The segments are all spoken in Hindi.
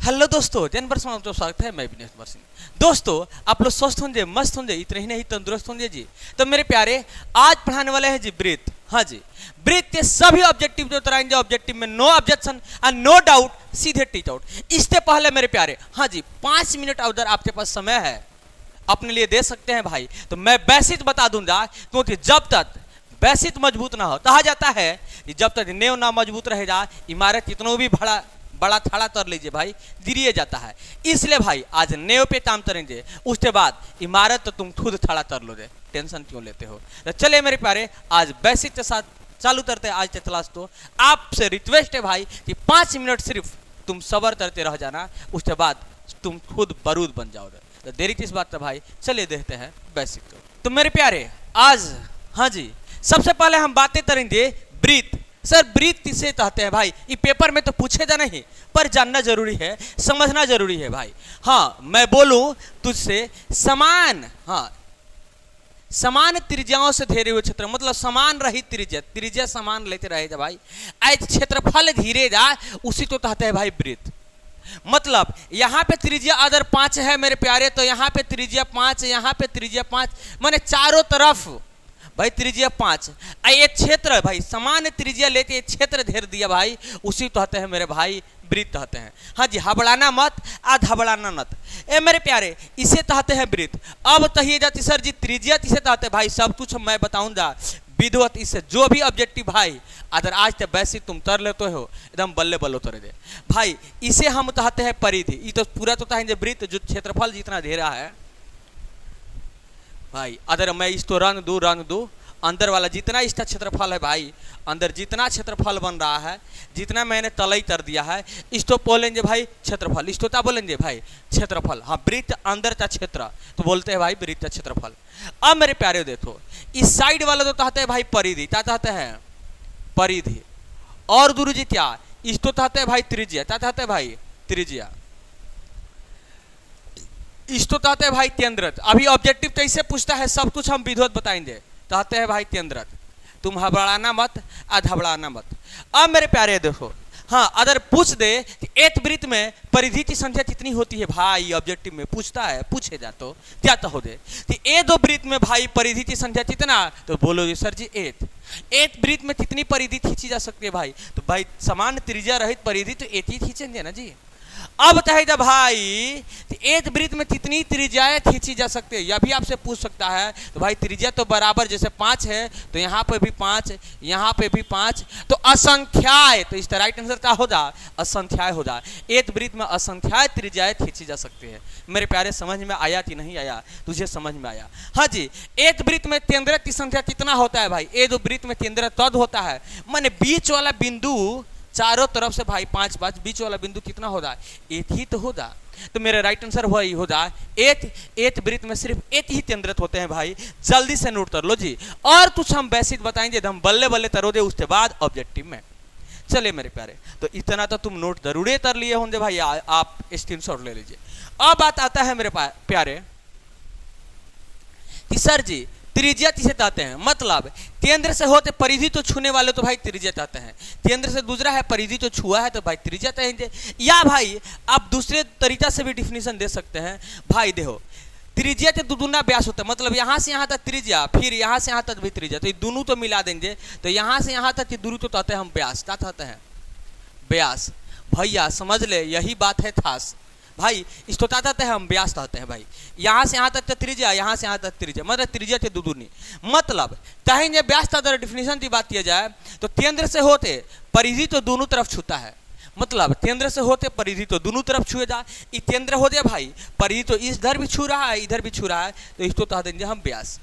हेलो दोस्तों, जन पर स्वागत है। मैं विनेश कुमार सिंह। दोस्तों, आप लोग स्वस्थ होंगे, मस्त होंगे, इतने ही नहीं तंदुरुस्त होंगे जी। तो मेरे प्यारे, आज पढ़ाने वाले हैं जी ब्रीथ। हाँ जी, ब्रीथ के सभी ऑब्जेक्टिव जो कराएंगे, ऑब्जेक्टिव में no objection and no doubt, सीधे टीच आउट। इससे पहले मेरे प्यारे, हाँ जी, 5 मिनट अगर आपके पास समय है अपने लिए दे सकते हैं भाई, तो मैं बेसिक बता दूंगा। क्योंकि जब तक बेसिक मजबूत ना हो, कहा जाता है कि जब तक नेव ना मजबूत रहेगा, इमारत कितनों भी बड़ा थड़ा कर लीजिए भाई, गिरिए जाता है। इसलिए भाई आज नेव पे काम करेंगे, उसके बाद इमारत तो तुम खुद खड़ा कर लोगे, टेंशन क्यों लेते हो। तो चलिए मेरे प्यारे, आज बेसिक के साथ चालू करते हैं आज के क्लास। तो आपसे रिक्वेस्ट है भाई कि 5 मिनट सिर्फ तुम सबर करते रह जाना, उसके बाद तुम खुद बारूद बन जाओगे। तो देरी किस बात है भाई, चलिए देखते हैं बेसिक को। तो मेरे प्यारे, आज हाँ जी, सबसे पहले हम बातें करेंगे ब्रीथ। सर ब्रीथ किसे कहते हैं भाई, ये पेपर में तो पूछेगा नहीं, पर जानना जरूरी है, समझना जरूरी है भाई। हाँ, मैं बोलूं तुझसे समान, हाँ, समान त्रिज्याओं से घेरे हुए क्षेत्र, मतलब समान रही त्रिज्या समान लेते रहेगा भाई, आज क्षेत्रफल घिरेगा, उसी को कहते हैं भाई ब्रीथ। मतलब यहाँ पे त्रिज्या अगर 5 है मेरे प्यारे, तो यहाँ पे त्रिज्या 5, यहाँ पे त्रिज्या 5, माने चारों तरफ भाई त्रिज्या 5। ये क्षेत्र भाई समान त्रिज्या लेके ये क्षेत्र घेर दिया भाई, उसी कहते हैं मेरे भाई ब्रीथ कहते हैं। हाँ जी, हबड़ाना मत, धबड़ाना मत, ए मेरे प्यारे, इसे कहते हैं ब्रीथ। अब कहिए जाती सर जी त्रिज्या किसे कहते हैं भाई, सब कुछ मैं बताऊंगा विधिवत। इससे जो भी ऑब्जेक्टिव भाई अगर आज तक बेसिक तुम तर लेते हो, एकदम बल्ले बल्लो तोरे दे भाई। इसे हम कहते हैं परिधि। ये तो पूरा तो कहेंगे ब्रीथ, जो क्षेत्रफल जितना घेरा है भाई। अगर मैं इसको रंग दूं, अंदर वाला जितना इसका क्षेत्रफल है भाई, अंदर जितना क्षेत्रफल बन रहा है, जितना मैंने तलई कर दिया है, इसको बोलेंगे भाई क्षेत्रफल। इसको क्या बोलेंगे भाई, क्षेत्रफल। हाँ, वृत्त अंदर का क्षेत्र तो बोलते हैं भाई वृत्त का क्षेत्रफल। अब मेरे प्यारे देखो, इस साइड वाला तो कहते हैं भाई परिधि, क्या कहते हैं परिधि। और गुरु जी क्या, इसको कहते हैं भाई त्रिज्या, क्या कहते हैं भाई त्रिज्या। इसको कहते हैं भाई केंद्रक। अभी ऑब्जेक्टिव कैसे पूछता है सब कुछ हम विधिवत बताएंगे। कहते हैं भाई केंद्रक, तुम हबड़ाना मत, धबड़ाना मत। अब मेरे प्यारे देखो, हाँ, अगर पूछ दे कि एक वृत्त में परिधि की संख्या कितनी होती है भाई, ऑब्जेक्टिव में पूछता है, पूछेगा तो क्या तो हो दे कि ए दो वृत्त में भाई परिधि की संख्या कितना, तो बोलोगे सर जी एक वृत्त में कितनी परिधि खींची जा सकती है भाई, तो भाई समान त्रिज्या रहित परिधि तो एक ही खींचेंगे ना जी। अब कहेगा भाई एक वृत्त में कितनी त्रिज्याएं खींची जा सकती है, यह भी आपसे पूछ सकता है। तो भाई त्रिज्या तो बराबर जैसे 5 है, तो यहाँ पे भी 5, यहाँ पे भी 5, तो असंख्याय, तो इसका राइट आंसर क्या होगा, असंख्याय होगा। एक वृत्त में असंख्याय त्रिज्याएं खींची जा सकती है। मेरे प्यारे समझ में आया कि नहीं आया, तुझे समझ में आया। हाँ जी, एक वृत्त में केंद्रक की संख्या कितना होता है भाई, एक वृत्त में केंद्रक तद होता है, माने बीच वाला बिंदु चारों तरफ से भाई 5 5, बीच वाला बिंदु कितना होगा, एक ही तो होगा। तो मेरा राइट आंसर वही होगा, एक वृत्त में सिर्फ एक ही केंद्रक होते हैं भाई। जल्दी से नोट कर लो जी, और कुछ हम बेसिक बताएंगे, हम बल्ले बल्ले तरोगे, उसके बाद ऑब्जेक्टिव में। चलिए मेरे प्यारे, तो इतना तो तुम नोट जरूर कर लिए होंगे भाई, आप स्क्रीनशॉट ले लीजिए। अब बात आता है मेरे प्यारे कि सर जी त्रिज्या किसे कहते हैं, मतलब केंद्र से होते परिधि तो छूने वाले तो भाई त्रिज्या कहते हैं, केंद्र से दूसरा है परिधि तो छुआ है तो भाई त्रिज्या कहेंगे। या भाई आप दूसरे तरीका से भी डिफिनेशन दे सकते हैं भाई। देखो, त्रिज्या के दुगुना व्यास होता है, मतलब यहाँ से यहाँ तक त्रिज्या, फिर यहाँ से यहाँ तक भी त्रिज्या, तो ये दोनों तो मिला देंगे, तो यहाँ से यहाँ तक की दूरी तो कहते हैं हम व्यास। क्या कहते हैं, व्यास। भैया समझ ले, यही बात है खास भाई। इसको कहते हैं हम व्यास कहते हैं भाई। यहाँ से यहाँ तक त्रिज्या, यहाँ से यहाँ तक त्रिज्या, मतलब त्रिज्या के दुगुनी। मतलब कहेंगे व्यास का अगर डिफिनेशन की बात किया जाए, तो केंद्र से होते परिधि तो दोनों तरफ छूता है, मतलब केंद्र से होते परिधि तो दोनों तरफ छुएगा। ये केंद्र हो जाए भाई, परिधि तो इधर भी छू रहा है, इधर भी छू रहा है, तो इसको कह देंगे हम व्यास।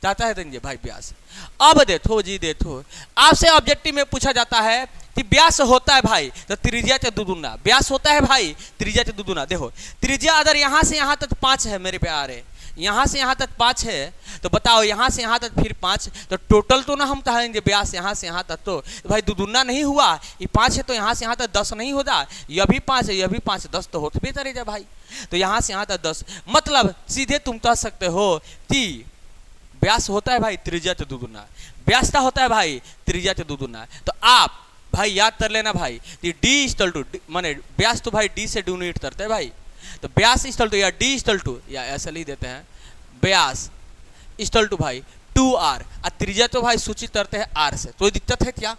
चाहता है देंगे भाई व्यास। अब देखो जी, देखो आपसे ऑब्जेक्टिव में पूछा जाता है कि व्यास होता है भाई तो त्रिज्या के दुगुना, व्यास होता है भाई त्रिज्या के दुगुना। देखो त्रिज्या अगर यहाँ से यहाँ तक 5 है मेरे प्यारे, यहाँ से यहाँ तक 5 है, तो बताओ यहाँ से यहाँ तक फिर 5, तो टोटल तो ना हम कहेंगे व्यास यहाँ से यहाँ तक, तो भाई दुगुना नहीं हुआ। ये 5 है तो यहाँ से यहाँ तक 10 नहीं होता, यह भी 5 है, यह भी 5, 10 तो होते करेगा भाई। तो यहाँ से यहाँ तक 10, मतलब सीधे तुम कह सकते हो कि व्यास होता है भाई त्रिज्या के दुगुना, व्यास का होता है भाई त्रिज्या के दुगुना। तो आप भाई याद कर लेना भाई, डी इक्वल टू माने व्यास तो भाई डी से डोनेट करते हैं भाई, तो व्यास इक्वल टू या डी इक्वल टू या ऐसा लिख देते हैं व्यास इक्वल टू भाई 2r, और त्रिज्या तो भाई सूचित करते हैं r से। तो दिक्कत है क्या,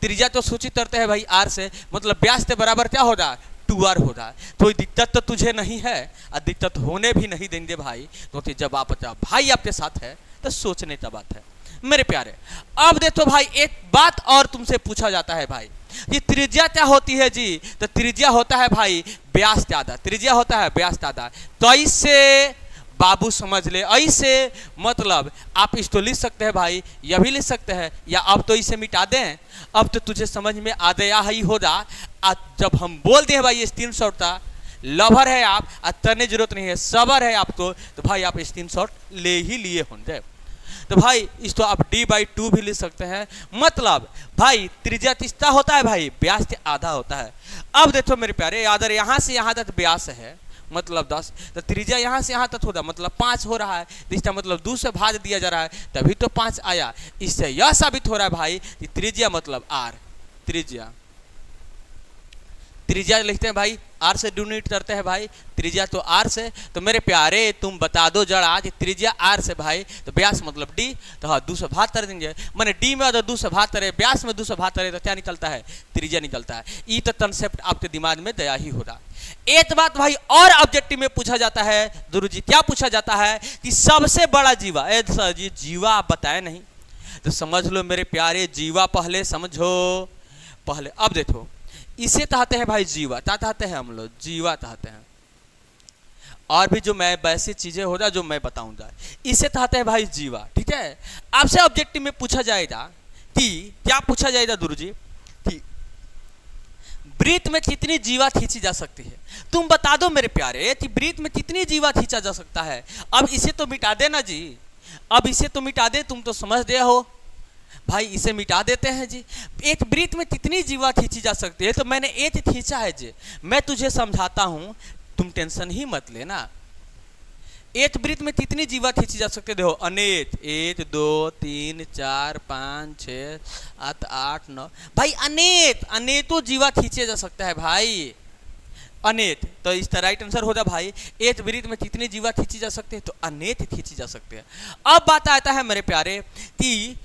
त्रिज्या तो सूचित करते हैं भाई r से, मतलब व्यास के बराबर क्या होगा 2r होगा। तो दिक्कत तो तुझे नहीं है और दिक्कत होने भी नहीं देंगे भाई, क्योंकि जब आप भाई आपके साथ है तो सोचने का बात है मेरे प्यारे। अब देखो भाई एक बात और तुमसे पूछा जाता है भाई, ये त्रिज्या क्या होती है जी, तो त्रिज्या होता है भाई व्यास ज्यादा, त्रिज्या होता है व्यास ज्यादा। तो ऐसे बाबू समझ ले, ऐसे मतलब आप इसको लिख सकते हैं भाई, यह भी लिख सकते हैं, या अब तो इसे मिटा दें, अब तो तुझे समझ में आ गया ही होगा। जब हम बोल दें भाई स्क्रीनशॉट था, लवर है आप, करने जरूरत नहीं है, सबर है आपको, तो भाई आप स्क्रीनशॉट ले ही लिए होंगे। तो भाई इसको आप d/2 भी लिख सकते हैं, मतलब भाई त्रिज्या कितना होता है भाई, व्यास के आधा होता है। अब देखो मेरे प्यारे, अगर यहाँ से यहाँ तक व्यास है मतलब 10, तो त्रिज्या यहाँ से यहाँ तक होगा मतलब 5 हो रहा है, इसका मतलब 2 से भाग दिया जा रहा है तभी तो 5 आया। इससे यह साबित हो रहा है भाई कि त्रिज्या मतलब r, त्रिज्या लिखते हैं भाई r से डोनेट करते हैं भाई, त्रिज्या तो r से। तो मेरे प्यारे तुम बता दो जरा कि त्रिज्या r से भाई, तो व्यास मतलब d, तो हाँ 2 से भाग कर देंगे, मैंने d में अगर 2 से भाग करे, व्यास में 2 से भाग करे, तो क्या निकलता है त्रिज्या निकलता है। ये तो कंसेप्ट आपके दिमाग में दया ही होगा। एक बात भाई और ऑब्जेक्टिव में पूछा जाता है गुरु जी, क्या पूछा जाता है कि सबसे बड़ा जीवा, सर जी जीवा आप बताए नहीं, तो समझ लो मेरे प्यारे जीवा पहले समझो पहले। अब देखो इसे चाहते हैं भाई जीवा, क्या चाहते हैं हम लोग, जीवा चाहते हैं, और भी जो मैं वैसी चीजें हो रहा जो मैं बताऊंगा, इसे चाहते हैं भाई जीवा, ठीक है। आपसे ऑब्जेक्टिव में पूछा जाएगा कि क्या पूछा जाएगा गुरु जी कि वृत्त में कितनी जीवा खींची जा सकती है, तुम बता दो मेरे प्यारे कि वृत्त में कितनी जीवा खींचा जा सकता है। अब इसे तो मिटा देना जी, अब इसे तो मिटा दे, तुम तो समझ दे हो भाई, इसे मिटा देते हैं जी। एक वृत्त में कितनी जीवा खींची जा सकती है, तो मैंने एक खींचा है जी, मैं तुझे समझाता हूं, तुम टेंशन ही मत लेना। एक वृत्त में कितनी जीवा खींची जा सकती है, देखो अनेक, 1 2 3 4 5 6 7 8 9 भाई अनेक, अनेकों जीवा खींचे जा सकता है भाई, अनेक। तो इसका राइट आंसर होगा भाई एक वृत्त में कितनी जीवा खींची जा सकती है, तो अनेक खींची जा सकती है। अब बात आता है मेरे प्यारे कि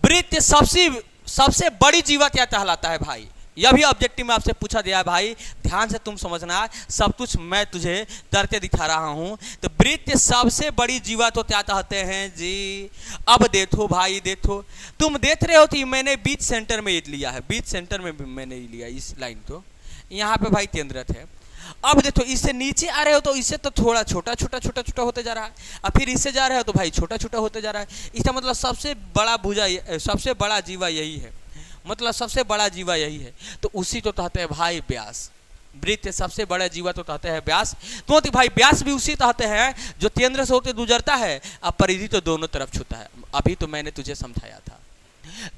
वृत्त सबसे बड़ी जीवा क्या कहलाता है भाई, यह भी ऑब्जेक्टिव में आपसे पूछा गया है भाई, ध्यान से तुम समझना, सब कुछ मैं तुझे करके दिखा रहा हूं। तो वृत्त सबसे बड़ी जीवा तो क्या कहते हैं जी। अब देखो भाई, देखो तुम देख रहे हो कि मैंने बीच सेंटर में लिया है, बीच सेंटर में मैंने लिया इस लाइन को, यहाँ पे भाई केंद्रित है। अब देखो इससे नीचे आ रहे हो तो इससे तो थोड़ा छोटा छोटा छोटा छोटा होते जा रहा है, और फिर इससे जा रहे हो तो भाई छोटा छोटा होते जा रहा है। इसका मतलब सबसे बड़ा भुजा, सबसे बड़ा जीवा यही है, मतलब सबसे बड़ा जीवा यही है, तो उसी तो कहते हैं भाई व्यास। वृत्त सबसे बड़ा जीवा तो कहते हैं व्यास, तो भाई व्यास भी उसी कहते हैं जो केंद्र से होते गुजरता है, अब परिधि तो दोनों तरफ छूता है। अभी तो मैंने तुझे समझाया था,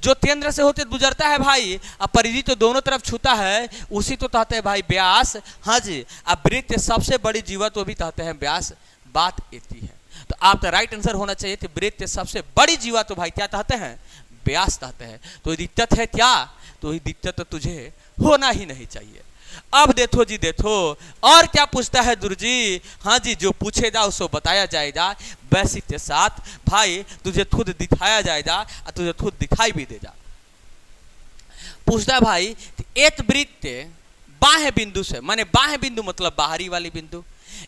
जो केंद्र से होते गुजरता है भाई, अब परिधि तो दोनों तरफ छूता है, उसी तो कहते हैं भाई व्यास। हाँ जी, अब वृत्त सबसे बड़ी जीवा तो भी कहते हैं व्यास, बात इतनी है। तो आपका राइट आंसर होना चाहिए कि वृत्त सबसे बड़ी जीवा तो भाई क्या कहते हैं, व्यास कहते हैं। तो दिक्कत है क्या, तो दिक्कत तो तुझे होना ही नहीं चाहिए। अब देखो जी, देखो और क्या पूछता है गुरु जी। हाँ जी, जो पूछेगा उसको बताया जाएगा, बेसिक के साथ भाई तुझे खुद दिखाया जाएगा और तुझे खुद दिखाई भी देगा। पूछता है भाई एक वृत्त बाह्य बिंदु से, माने बाह्य बिंदु मतलब बाहरी वाली बिंदु,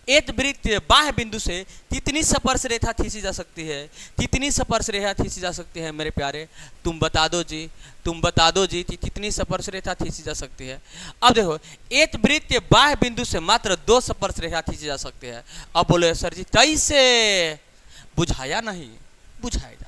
एक वृत्त बाह्य बिंदु से कितनी स्पर्श रेखा खींची जा सकती है, कितनी स्पर्श रेखा खींची जा सकती है मेरे प्यारे, तुम बता दो जी, तुम बता दो जी कि कितनी स्पर्श रेखा खींची जा सकती है। अब देखो एक वृत्त बाह्य बिंदु से मात्र 2 स्पर्श रेखा खींची जा सकती है। अब बोले सर जी कैसे, बुझाया नहीं, बुझाएगा।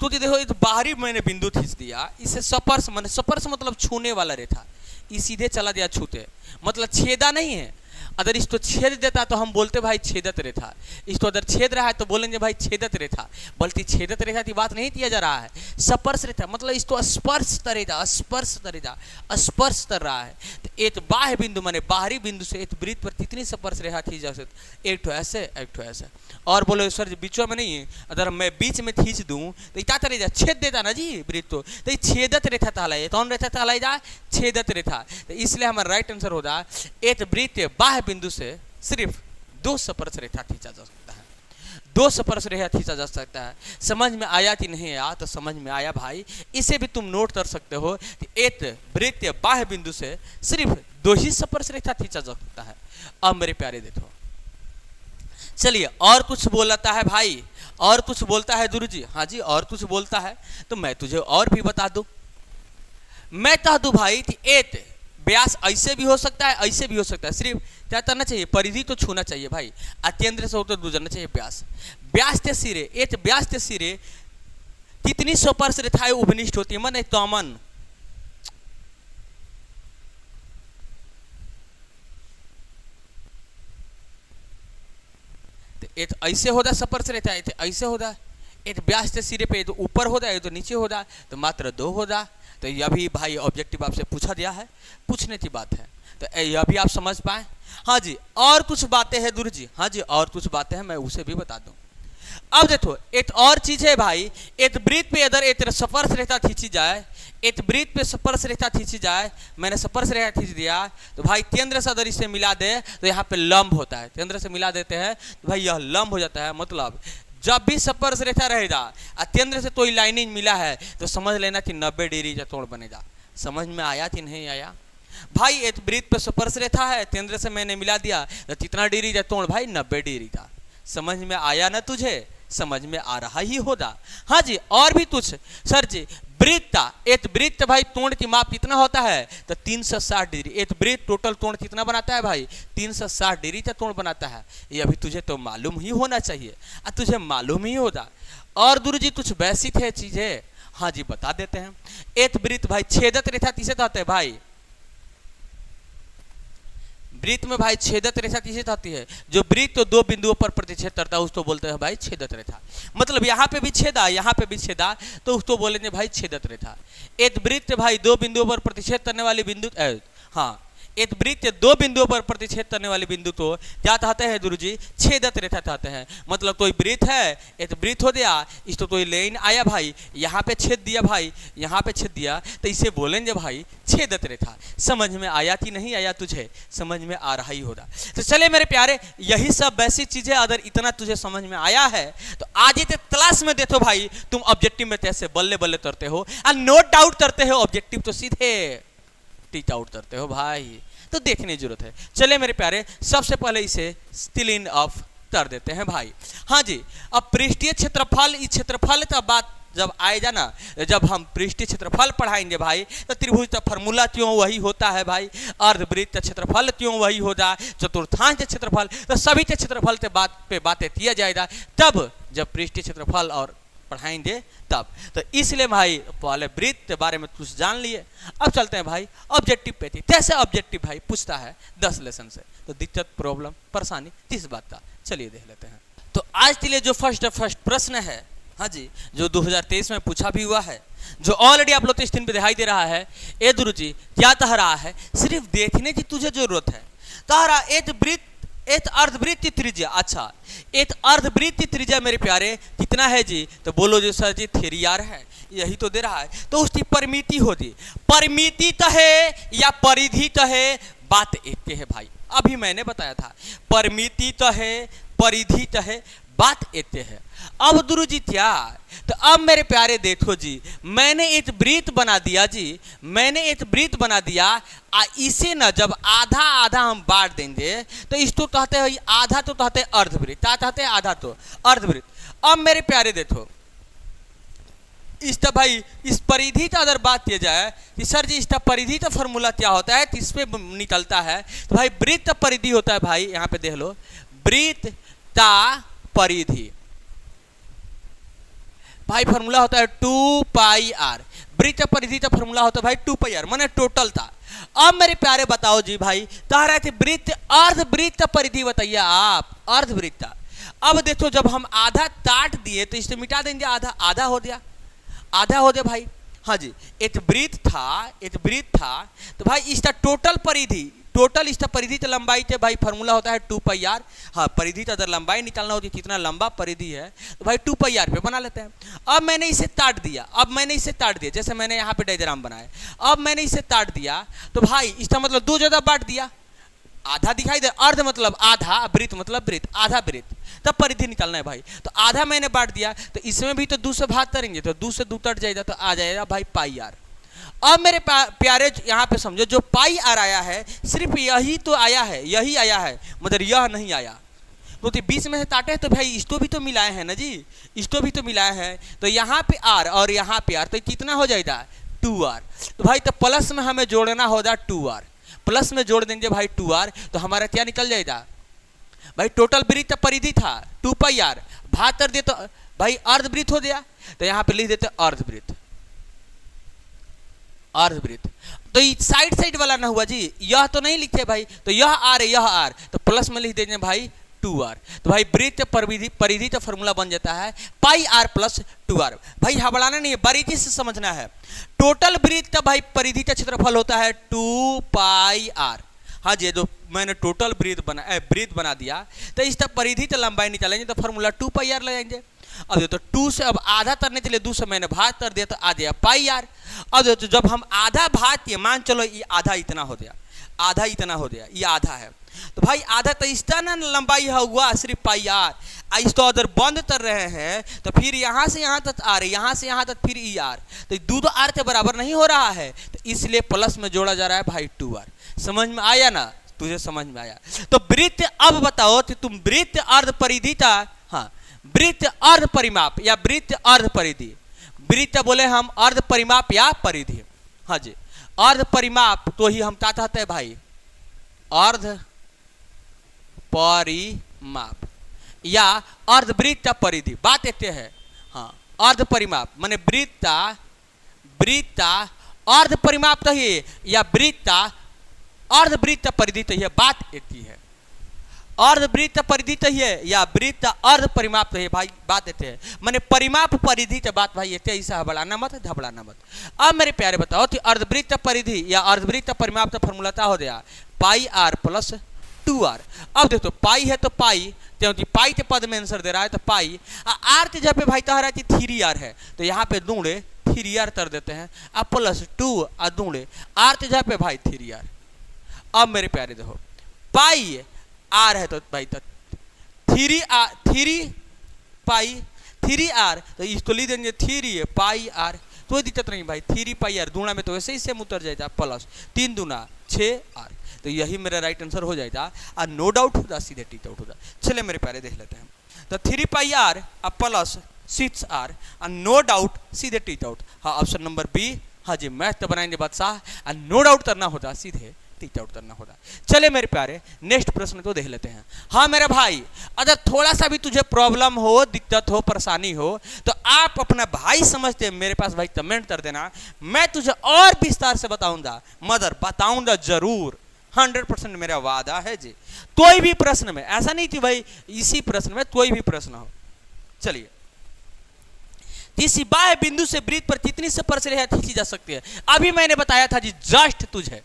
तो देखो एक बाहरी मैंने बिंदु खींच दिया, इसे स्पर्श, मैंने स्पर्श मतलब छूने वाला रेखा, ये सीधे चला दिया छूते, मतलब छेदा नहीं है। अगर इसको छेद देता तो हम बोलते भाई छेदत रेखा, इसको अगर छेद रहा है तो बोलेंगे भाई छेदत रेखा, बल्कि छेदत रेखा की बात नहीं किया जा रहा है, स्पर्श रेखा मतलब इसको स्पर्श करेगा, स्पर्श करेगा, स्पर्श कर रहा है। तो एक बाह्य बिंदु माने बाहरी बिंदु से एक वृत्त पर कितनी स्पर्श रेखा खींच जा सकती, एक तो ऐसे, एक तो ऐसे। और बोलो सर जी बीचों में नहीं है, अगर मैं बीच में खींच दूं तो क्या करेगा, छेद देता ना जी वृत्त, तो ये छेदत रेखा कहलाए, कौन रेखा कहलाई जाए, छेदत रेखा। तो इसलिए हमारा राइट आंसर होगा एक वृत्त बाह्य बिंदु से सिर्फ 2 स्पर्श रेखा खींचा जा सकता है, 2 स्पर्श रेखा खींचा जा सकता है। समझ में आया कि नहीं आया, तो समझ में आया भाई, इसे भी तुम नोट कर सकते हो कि एक वृत्त बाह्य बिंदु से सिर्फ 2 ही स्पर्श रेखा खींचा जा सकता है। अब मेरे प्यारे देखो, चलिए और कुछ बोलता है भाई, और कुछ बोलता है गुरु जी, हाँ जी और कुछ बोलता है, तो मैं तुझे और भी बता दूं, मैं कह दूं भाई कि एक व्यास ऐसे भी हो सकता है, ऐसे भी हो सकता है, सिर्फ क्या करना चाहिए, परिधि तो छूना चाहिए भाई, केंद्र से होकर गुजरना चाहिए व्यास। व्यास के सिरे, एक व्यास के सिरे कितनी स्पर्श रेखाएं उपनिष्ठ होती है, मन कॉमन, एक ऐसे होता स्पर्श रेखा, ऐसे होता, एक व्यास के सिरे पे तो ऊपर होता है तो नीचे होता, तो मात्र 2 होता। तो यह भी भाई ऑब्जेक्टिव आपसे पूछा गया है, पूछने की बात है, तो यह भी आप समझ पाए। हाँ जी और कुछ बातें हैं गुरु जी, हाँ जी और कुछ बातें हैं, मैं उसे भी बता दूं। अब देखो एक और चीज है भाई, एक वृत्त पे अगर एक स्पर्श रेखा खींची जाए, एक वृत्त पे स्पर्श रेखा खींची जाए, मैंने स्पर्श रेखा खींच दिया, तो भाई केंद्र से अगर इसे मिला दे तो यहाँ पे लंब होता है, केंद्र से मिला देते हैं तो भाई यह लंब हो जाता है। मतलब जब भी स्पर्श रेखा रहेगा और केंद्र से कोई लाइनिंग मिला है तो समझ लेना कि 90 डिग्री का कोण बनेगा। समझ में आया कि नहीं आया भाई, एक वृत्त पे स्पर्श रेखा है, केंद्र से मैंने मिला दिया तो कितना डिग्री का कोण भाई, 90 डिग्री का। समझ में आया ना तुझे, समझ में आ रहा ही होगा। हाँ जी और भी कुछ सर जी, वृत्त, एक वृत्त भाई कोण की माप कितना होता है, तो 360 डिग्री, एक वृत्त टोटल कोण कितना बनाता है भाई, 360 डिग्री का कोण बनाता है। ये अभी तुझे तो मालूम ही होना चाहिए, तुझे मालूम ही होगा। और गुरु जी कुछ बेसिक है चीजें, हाँ जी बता देते हैं। एक वृत्त भाई छेदत रेखा किसे कहते हैं भाई, वृत्त में भाई छेदत रेखा किसे कहती है, जो वृत्त तो 2 बिंदुओं पर प्रतिच्छेद करता है उसको बोलते हैं भाई छेदत रेखा। मतलब यहाँ पे भी छेदा, यहाँ पे भी छेदा, तो उसको बोलेंगे भाई छेदत रेखा। एक वृत्त भाई 2 बिंदुओं पर प्रतिच्छेद करने वाली बिंदु, हाँ एक वृत्त 2 बिंदुओं पर प्रतिच्छेद करने वाले बिंदु को क्या कहते हैं गुरु जी, छेदत रेखा कहते हैं। मतलब कोई वृत्त है, एक वृत्त हो गया, इसको कोई लाइन आया भाई, यहाँ पे छेद दिया भाई, यहाँ पे छेद दिया, तो इसे बोलेंगे भाई छेदत रेखा। समझ में आया कि नहीं आया तुझे, समझ में आ रहा ही होगा। तो चले मेरे प्यारे, यही सब बेसिक चीजें अगर इतना तुझे समझ में आया है तो आज ये क्लास में देखो भाई तुम ऑब्जेक्टिव में कैसे बल्ले बल्ले करते हो, और नो डाउट करते हो, ऑब्जेक्टिव तो सीधे टीच आउट करते हो भाई, तो देखने की जरूरत है। चले मेरे प्यारे, सबसे पहले इसे स्टिल इन ऑफ कर देते हैं भाई। हाँ जी अब पृष्ठीय क्षेत्रफल, इस क्षेत्रफल का बात जब आएगा ना, जब हम पृष्ठीय क्षेत्रफल पढ़ाएंगे भाई, तो त्रिभुज का फॉर्मूला क्यों वही होता है भाई, अर्धवृत्त का क्षेत्रफल क्यों वही होगा, चतुर्थांश क्षेत्रफल, तो सभी के क्षेत्रफल के बातें किया जाएगा तब जब पृष्ठीय क्षेत्रफल और पढ़ाएंगे तब। तो इसलिए भाई पहले वृत्त के बारे में कुछ जान लिए, अब चलते हैं भाई ऑब्जेक्टिव पे। कैसे ऑब्जेक्टिव भाई पूछता है 10 लेसन से, तो दिक्कत प्रॉब्लम परेशानी किस बात का, चलिए देख लेते हैं। तो आज के लिए जो फर्स्ट प्रश्न है, हाँ जी जो 2023 में पूछा भी हुआ है, जो ऑलरेडी आप लोग स्क्रीन पे दिखाई दे रहा है, ए गुरु जी क्या कह रहा है, सिर्फ देखने की तुझे जरूरत है। कह रहा एक वृत्त, एक अर्धवृत्त की त्रिज्या, अच्छा एक अर्धवृत्त की त्रिज्या मेरे प्यारे कितना है जी, तो बोलो जो सर जी 3r है, यही तो दे रहा है, तो उसकी परिमिति होगी, परिमिति तो है या परिधि तो है, बात एक है भाई, अभी मैंने बताया था परिमिति तो है परिधि तो है, बात एक है। अब गुरु जी क्या, तो अब मेरे प्यारे देखो जी, मैंने एक वृत्त बना दिया जी, मैंने एक वृत्त बना दिया, इसे ना जब आधा आधा हम बांट देंगे तो इसको कहते हैं आधा, तो कहते हैं अर्धवृत्त, क्या कहते हैं आधा तो अर्धवृत्त। अब मेरे प्यारे देखो इसका भाई इस परिधि का अगर बात किया जाए कि सर जी इसका परिधि का फॉर्मूला क्या होता है, किस पे निकलता है, तो भाई वृत्त परिधि होता है भाई, यहाँ पे देख लो वृत्त का परिधि भाई फॉर्मूला होता है 2 पाई r, वृत्त परिधि का फॉर्मूला होता भाई 2 पाई आर, माने टोटल था। अब मेरे प्यारे बताओ जी भाई, तारा थे वृत्त अर्ध वृत्त परिधि बताइए आप, अर्ध वृत्त। अब देखो जब हम आधा काट दिए तो इसे मिटा देंगे, आधा आधा हो गया, आधा हो गया भाई। हाँ जी, एक वृत्त था तो भाई इसका टोटल परिधि, टोटल इसका परिधि तो लंबाई थे भाई फॉर्मूला होता है 2 पाई आर। हाँ, परिधि तो अगर लंबाई निकालना होती है कितना लंबा परिधि है तो भाई 2 पाई आर पे बना लेते हैं। अब मैंने इसे काट दिया, जैसे मैंने यहाँ पे डायग्राम बनाया। अब मैंने इसे काट दिया तो भाई इसका मतलब 2 जगह बांट दिया, आधा दिखाई दे, अर्ध मतलब आधा, वृत्त मतलब वृत्त, आधा वृत्त, तब परिधि निकालना है भाई। तो आधा मैंने बांट दिया तो इसमें भी तो 2 से भाग करेंगे तो 2 से 2 कट जाएगा तो आ जाएगा भाई पाई आर। अब मेरे प्यारे यहाँ पे समझो, जो पाई आर आया है सिर्फ यही तो आया है, यही आया है, मगर यह नहीं आया। तो बीच में से काटे हैं तो भाई इसको भी तो मिलाए हैं ना जी, इसको भी तो मिलाए हैं। तो यहाँ पे आर और यहाँ पे आर, तो कितना हो जाएगा 2 आर। तो भाई तो प्लस में हमें जोड़ना होगा 2 आर, प्लस में जोड़ देंगे भाई 2 आर, तो हमारा क्या निकल जाएगा भाई, टोटल वृत्त परिधि था 2 पाई आर, भाग कर दे तो भाई अर्धवृत्त हो गया। तो यहाँ पे लिख देते अर्धवृत्त, अर्धवृत्त। तो साइड साइड वाला ना हुआ जी, यह तो नहीं लिखे भाई, तो यह आर है, यह आर, तो प्लस में लिख देंगे भाई 2 आर। तो भाई वृत्त परिधि का फॉर्मूला बन जाता है पाई आर प्लस 2 आर। भाई हबड़ाना नहीं है, बारीकी से समझना है। टोटल वृत्त का भाई परिधि का क्षेत्रफल होता है 2 पाई आर। हाँ जी, जो मैंने टोटल वृत्त बना दिया तो इसका परिधि तो लंबाई निकालेंगे तो फॉर्मूला 2 पाई आर लगाएंगे। अब देखो 2 से अब आधा करने के लिए 2 से मैंने भाग कर दिया तो आ गया पाई आर। अब देखो जब हम आधा भाग किए, मान चलो ये आधा इतना हो गया, आधा इतना हो गया, ये आधा है, तो भाई आधा तो इसका ना लंबाई हुआ सिर्फ पाई आर। इसको अगर बंद कर रहे हैं तो फिर यहाँ से यहाँ तक आ रही, यहाँ से यहाँ तक फिर ई आर, तो 2 आर के बराबर नहीं हो रहा है, तो इसलिए प्लस में जोड़ा जा रहा है भाई 2 आर। समझ में आया ना, तुझे समझ में आया? तो वृत्त, अब बताओ कि तुम वृत्त अर्ध परिधि का, हाँ वृत्त अर्ध परिमाप या वृत्त अर्ध परिधि, वृत्त बोले हम अर्ध परिमाप या परिधि। हाँ जी, अर्ध परिमाप तो ही हम क्या कहते हैं भाई, अर्ध परिमाप या अर्धवृत्त परिधि, बात इतने है। हाँ, अर्ध परिमाप माने वृत्त अर्ध परिमाप तो ही या वृत्त अर्धवृत्त परिधि तो है, बात इतनी है। अर्धवृत्त परिधि तो है या वृत्त अर्ध परिमाप तो है भाई, बात इतने है। माने परिमाप परिधि तो बात भाई इतने, ऐसा हबड़ाना मत, धबड़ाना मत। अब मेरे प्यारे बताओ कि अर्धवृत्त परिधि या अर्धवृत्त परिमाप का फॉर्मूला क्या हो गया, पाई आर प्लस 2 आर। अब देखो पाई है तो पाई, क्योंकि पाई के पद में आंसर दे रहा है तो पाई, आर के जगह पे भाई तो 3 आर है, तो यहाँ पे दूंगे 3 आर कर देते हैं, अब प्लस 2 और दूंगे आर के जगह पे भाई 3 आर। अब मेरे प्यारे देखो पाई आर है तो भाई तो 3 पाई 3 आर, तो इसको लिख देंगे 3 पाई आर, कोई दिक्कत नहीं भाई। 3 पाई आर दूना में तो वैसे ही सेम उतर जाएगा, प्लस 3 दूना 6 आर, तो यही मेरा राइट आंसर हो जाएगा। और नो डाउट होगा, सीधे टिक आउट होगा। चले मेरे प्यारे देख लेते हैं, तो 3 पाई आर और प्लस 6 आर और नो डाउट सीधे टिक आउट। हाँ, ऑप्शन नंबर बी। हाँ जी, मैथ तो बनाएंगे बादशाह और नो डाउट करना होता, सीधे टिक आउट करना होता। चले मेरे प्यारे नेक्स्ट प्रश्न को देख लेते हैं। हाँ मेरा भाई, अगर थोड़ा सा भी तुझे प्रॉब्लम हो, दिक्कत हो, परेशानी हो तो आप अपना भाई समझते मेरे पास भाई कमेंट कर देना, मैं तुझे और विस्तार से बताऊंगा, मदर बताऊंगा जरूर, 100% मेरा वादा है जी। कोई भी प्रश्न में, ऐसा नहीं कि भाई इसी प्रश्न में, कोई भी प्रश्न हो। चलिए, किसी बाह्य बिंदु से वृत्त पर कितनी स्पर्शरेखा खींची जा सकती है? अभी मैंने बताया था जी, जस्ट तुझे,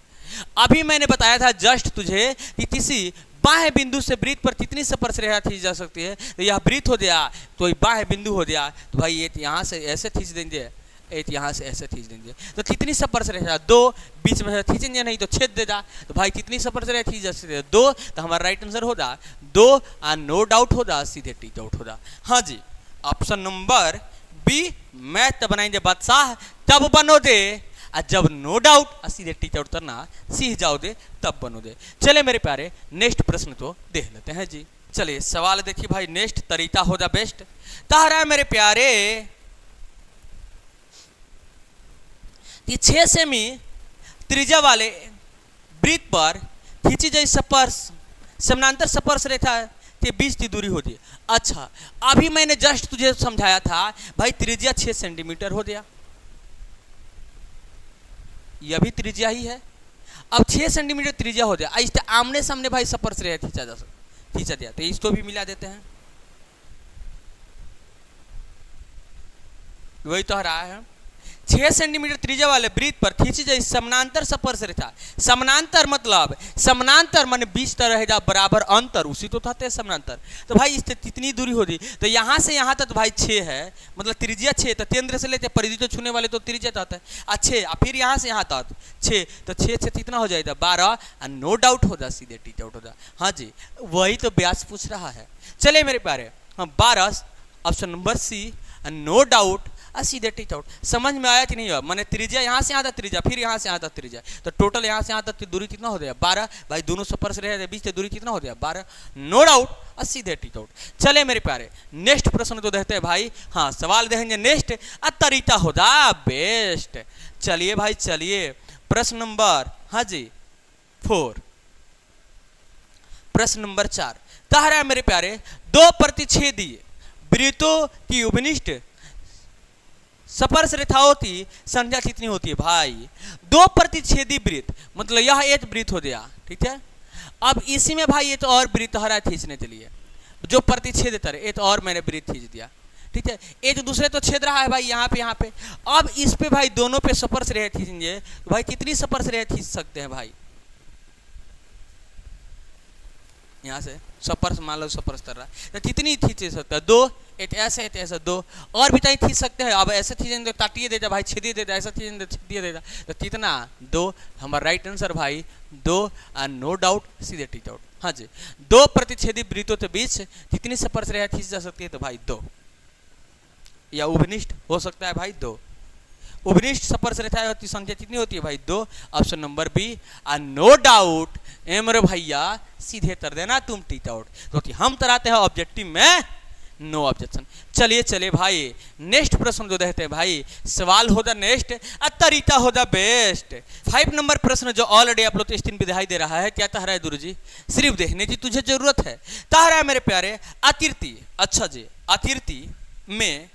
अभी मैंने बताया था जस्ट तुझे कि किसी बाह्य बिंदु से वृत्त पर कितनी स्पर्शरेखा खींची जा सकती है। तो यह वृत्त हो गया, तो बाह्य बिंदु हो गया, तो भाई ये यहाँ से ऐसे खींच देंगे, एक यहाँ से ऐसे खींच देंगे, तो कितनी स्पर्शरेखा? 2, बीच में खींचेंगे नहीं तो छेद देगा, तो भाई कितनी स्पर्शरेखा खींच जा सकती है? 2, तो हमारा राइट आंसर होगा 2 और नो डाउट होगा, सीधे टिक आउट होगा। हाँ जी, ऑप्शन नंबर बी। मैथ बनाएंगे बादशाह तब बनो दे, और जब नो डाउट सीधे टिक आउट करना सीख जाओ दे तब बनो दे। चले मेरे प्यारे नेक्स्ट प्रश्न को देख लेते हैं जी। चलिए सवाल देखिए भाई, नेक्स्ट तरीका होगा बेस्ट। कह रहा है मेरे प्यारे कि 6 सेमी त्रिज्या वाले वृत्त पर खींची गई समानांतर स्पर्श रेखा के बीच की दूरी होती है। अच्छा, अभी मैंने जस्ट तुझे समझाया था भाई त्रिज्या 6 सेंटीमीटर हो गया, यह भी त्रिज्या ही है। अब 6 सेंटीमीटर त्रिज्या हो जाए, इस आमने सामने भाई स्पर्श रेखा खींचा जाए, तो इसको भी मिला देते हैं। वही तो रहा है 6 सेंटीमीटर त्रिज्या वाले वृत्त पर खींची जाए समानांतर स्पर्श रेखा। समानांतर मतलब समानांतर माने बीच तरह है बराबर अंतर, उसी तो था समानांतर। तो भाई इससे कितनी दूरी होगी, तो यहाँ से यहाँ तक तो भाई 6 है, मतलब त्रिज्या 6, तो केंद्र से लेते परिधि तो छूने वाले तो त्रिज्या तक है 6, फिर यहाँ से यहाँ तक 6, तो 6 से कितना हो जाएगा 12, नो डाउट हो जाए, सीधे टी आउट हो जाए। हाँ जी, वही तो व्यास पूछ रहा है। चलिए मेरे प्यारे, हम 12 option number C, no doubt, सीधे टीच आउट। समझ में आया कि नहीं? मैंने त्रिज्या यहाँ से यहाँ तक त्रिज्या, फिर यहाँ से यहाँ तक त्रिज्या, तो टोटल यहाँ से यहाँ तक की दूरी कितना हो गया 12। भाई दोनों स्पर्श रेखा बीच से दूरी कितना हो गया 12, नो डाउट, सीधे टीच आउट। चले मेरे प्यारे, नेक्स्ट प्रश्न तो देखते हैं भाई। हाँ सवाल देखेंगे नेक्स्ट, तरीका होगा बेस्ट। चलिए भाई चलिए, प्रश्न नंबर, हाँ जी 4, प्रश्न नंबर 4 कह है मेरे प्यारे, 2 प्रतिच्छेदीय वृत्तों की उपनिष्ठ स्पर्श रेखाओं की संख्या कितनी होती है भाई? 2 प्रतिच्छेदी वृत्त, मतलब यह एक वृत्त हो गया, ठीक है। अब इसी में भाई ये तो और वृत्त हरा खींचने के लिए जो प्रतिच्छेद कर, एक और मैंने वृत्त खींच दिया, ठीक है। एक दूसरे तो छेद रहा है भाई यहाँ पे यहाँ पे। अब इस पे भाई दोनों पे स्पर्श रेखा खींचेंगे, तो भाई कितनी स्पर्श रेखा खींच सकते हैं भाई? यहाँ से स्पर्श मान लो स्पर्श कर रहा है, तो कितनी खींच सकते हैं? 2, एक ऐसे 2, और भी कहीं खींच सकते हैं। अब ऐसे खींचेंगे तो काटिए देता भाई, छेदिए देता, ऐसा खींचेंगे तो छेदिए देता, तो कितना 2। हमारा राइट आंसर भाई 2, नो डाउट, सीधे टीच आउट। हाँ जी, 2 प्रतिच्छेदी वृत्तों के बीच कितनी स्पर्श रेखा खींच जा सकती है? तो भाई 2, या उपनिष्ठ हो सकता है भाई 2। उपनिष्ठ स्पर्श रेखा की संख्या कितनी होती है भाई? 2। Option number B, no doubt. मेरे भैया सीधे कर देना तुम टीच आउट, क्योंकि हम कराते हैं ऑब्जेक्टिव में नो ऑब्जेक्शन। चलिए चलिए भाई, नेक्स्ट प्रश्न जो देखते हैं भाई, सवाल होगा नेक्स्ट, तरीका होगा बेस्ट। 5 नंबर प्रश्न जो ऑलरेडी आप लोग स्क्रीन पे दिखाई दे रहा है, क्या कह रहा है गुरु जी? सिर्फ देखने की तुझे जरूरत है। कह रहा है मेरे प्यारे, आकृति, अच्छा जी, आकृति में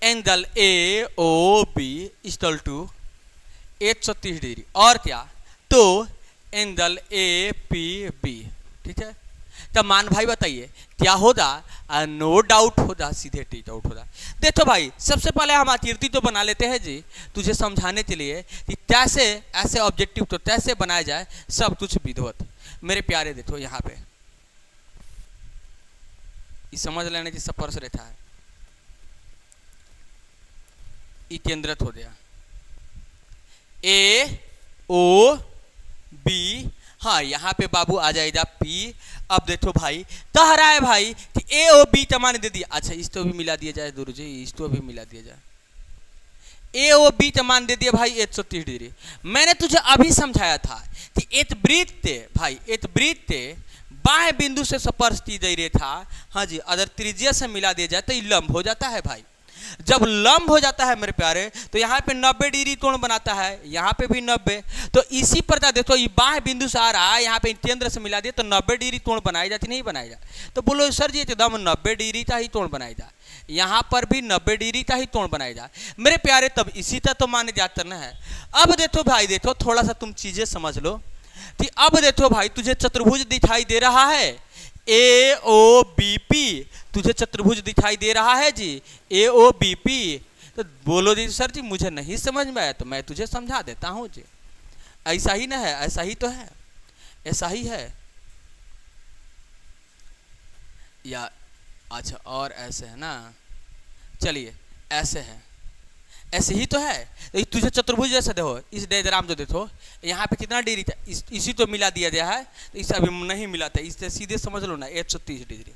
angle A O B equal to 130 degree, और क्या? तो एंगल ए पी बी, ठीक है। तो मान भाई बताइए क्या होगा? नो डाउट होगा, सीधे टीच आउट होगा। देखो भाई, सबसे पहले हम आकृति तो बना लेते हैं जी, तुझे समझाने के लिए कि कैसे ऐसे ऑब्जेक्टिव तो कैसे बनाया जाए, सब कुछ विधिवत। मेरे प्यारे देखो यहाँ पे समझ लेने की स्पर्श रेखा है, केंद्रित हो गया ए ओ बी, हाँ यहाँ पे बाबू आ जाएगा पी। अब देखो भाई, कह रहा है भाई कि ए ओ बी का मान दे दिया, अच्छा इसको भी मिला दिया जाए गुरु जी, इसको भी मिला दिया जाए। ए ओ बी का मान दे दिया भाई 130 डिग्री। मैंने तुझे अभी समझाया था कि एक वृत्त भाई, एक वृत्त बाएं बिंदु से स्पर्श की गई रेखा, हाँ जी, अगर त्रिज्या से मिला दिया जाए तो ये लंब हो जाता है भाई। जब लंब हो जाता है मेरे प्यारे, तो यहाँ पे 90 डिग्री कोण बनाता है, यहाँ पे भी 90। तो इसी प्रकार देखो, ये बाएं बिंदु से आ रहा है, यहाँ पे केंद्र से मिला दिया तो 90 डिग्री कोण बनाया जाती नहीं बनाया जाए? तो बोलो सर जी एकदम 90 डिग्री का ही कोण बनाया जाए, यहाँ पर भी 90 डिग्री का ही कोण बनाया जाए मेरे प्यारे, तब इसी का तो मान याद करना है। अब देखो भाई, देखो थोड़ा सा तुम चीजें समझ लो कि अब देखो भाई, तुझे चतुर्भुज दिखाई दे रहा है ए ओ बी पी, तुझे चतुर्भुज दिखाई दे रहा है जी ए ओ बी पी। तो बोलो जी सर जी मुझे नहीं समझ में आया, तो मैं तुझे समझा देता हूं जी, ऐसा ही ना है, ऐसा ही तो है, ऐसा ही है या अच्छा और ऐसे है ना? चलिए ऐसे है, ऐसे ही तो है। तो तुझे चतुर्भुज जैसे देखो, इस डायग्राम जो देखो यहाँ पे कितना डिग्री था, इसी तो मिला दिया गया है, तो इसे अभी नहीं मिला था, इससे सीधे समझ लो ना 130 डिग्री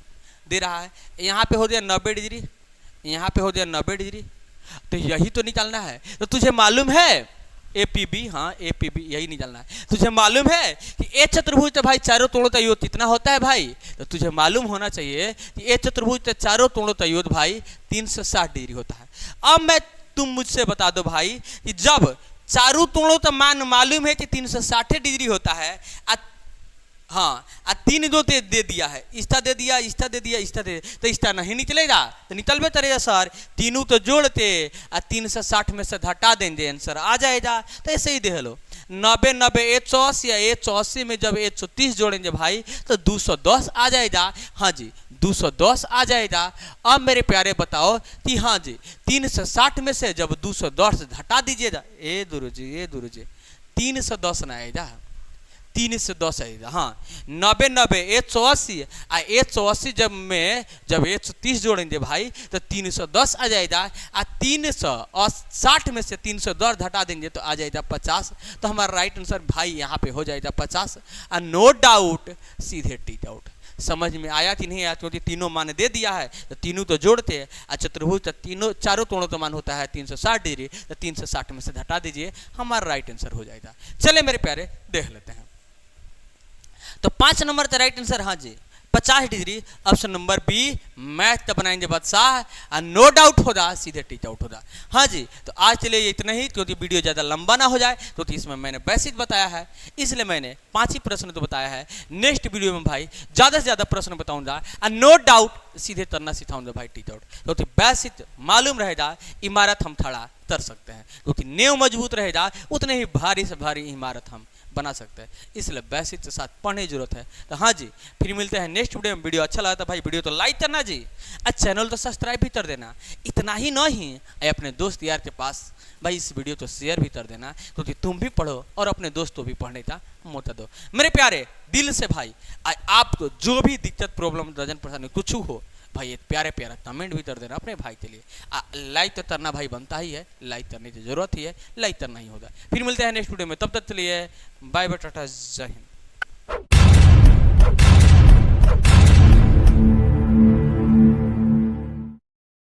दे रहा है। यहाँ पे हो गया 90 डिग्री, यहाँ पे हो गया 90 डिग्री, तो यही तो निकालना है। तो तुझे मालूम है ए पी बी, हाँ ए पी बी यही निकालना है। तुझे मालूम है कि ए चतुर्भुज तो भाई चारों कोणों का योग कितना होता है भाई? तो तुझे मालूम होना चाहिए कि ए चतुर्भुज तो चारों कोणों का योग भाई 360 डिग्री होता है। अब मैं तुम मुझसे बता दो भाई कि जब चारों कोणों का मान मालूम है कि 360 डिग्री होता है, हाँ तीन दो दे दिया है, इस्ता दे दिया, इस्ता दे दिया, इस्ता दे, तो इस्ता नहीं निकलेगा, तो निकलबे करेगा सर। तीनों तो जोड़ते 360 में से घटा देंगे, आंसर आ जाएगा। तो ऐसे ही देख लो 90 90 180 या 180 में जब 130 जोड़ेंगे भाई तो 210 आ जाएगा। हाँ जी 210 आ जाएगा। अब मेरे प्यारे बताओ कि हाँ जी 360 में से जब 210 घटा दीजिएगा, ए गुरु जी 310 ना आएगा, 310 आएगा। हाँ 90 90 180 आ 180 जब 130 जोड़ेंगे भाई तो 310 आ जाएगा। 360 में से 310 घटा देंगे तो आ जाएगा 50। तो हमारा राइट आंसर भाई यहाँ पे हो जाएगा 50। नो डाउट सीधे टिक आउट। समझ में आया कि नहीं आया? क्योंकि तीनों मान दे दिया है तो तीनों तो जोड़ते हैं। चतुर्भुज तीनों चारों कोणों का मान होता है 360 डिग्री, तो 360 में से घटा दीजिए, हमारा राइट आंसर हो जाएगा। चले मेरे प्यारे देख लेते हैं। तो 5 नंबर का राइट आंसर हाँ जी 50 degree, option number B math का बनाएंगे बादशाह। नो डाउट होगा, सीधे टिक आउट होगा। हाँ जी तो आज के लिए इतना ही, क्योंकि वीडियो ज़्यादा लंबा ना हो जाए तो इसमें मैंने बेसिक बताया है, इसलिए मैंने 5 ही प्रश्न तो बताया है। नेक्स्ट वीडियो में भाई ज़्यादा से ज़्यादा प्रश्न बताऊंगा और नो डाउट सीधे तरना सिखाऊंगा भाई टिक आउट। क्योंकि बेसिक मालूम रहेगा, इमारत हम खड़ा कर सकते हैं, क्योंकि नींव मजबूत रहेगा उतने ही भारी से भारी इमारत हम बना सकते हैं। इसलिए बेसिक के साथ पढ़ने की जरूरत है। तो हाँ जी फिर मिलते हैं नेक्स्ट वीडियो में। वीडियो अच्छा लगा तो भाई वीडियो तो लाइक करना जी, और चैनल तो सब्सक्राइब भी कर देना। इतना ही नहीं, अपने दोस्त यार के पास भाई इस वीडियो तो शेयर भी कर देना, क्योंकि तुम भी पढ़ो और अपने दोस्तों भी पढ़ने का मौका दो। मेरे प्यारे दिल से भाई आपको जो भी दिक्कत प्रॉब्लम रजन परेशानी कुछ हो भाई एक प्यारे प्यारा कमेंट भी कर देना अपने भाई के लिए। लाइक तो करना भाई बनता ही है, लाइक करने की जरूरत ही है, लाइक करना ही होगा। फिर मिलते हैं नेक्स्ट वीडियो में, तब तक के लिए बाय बाय टाटा जय हिंद।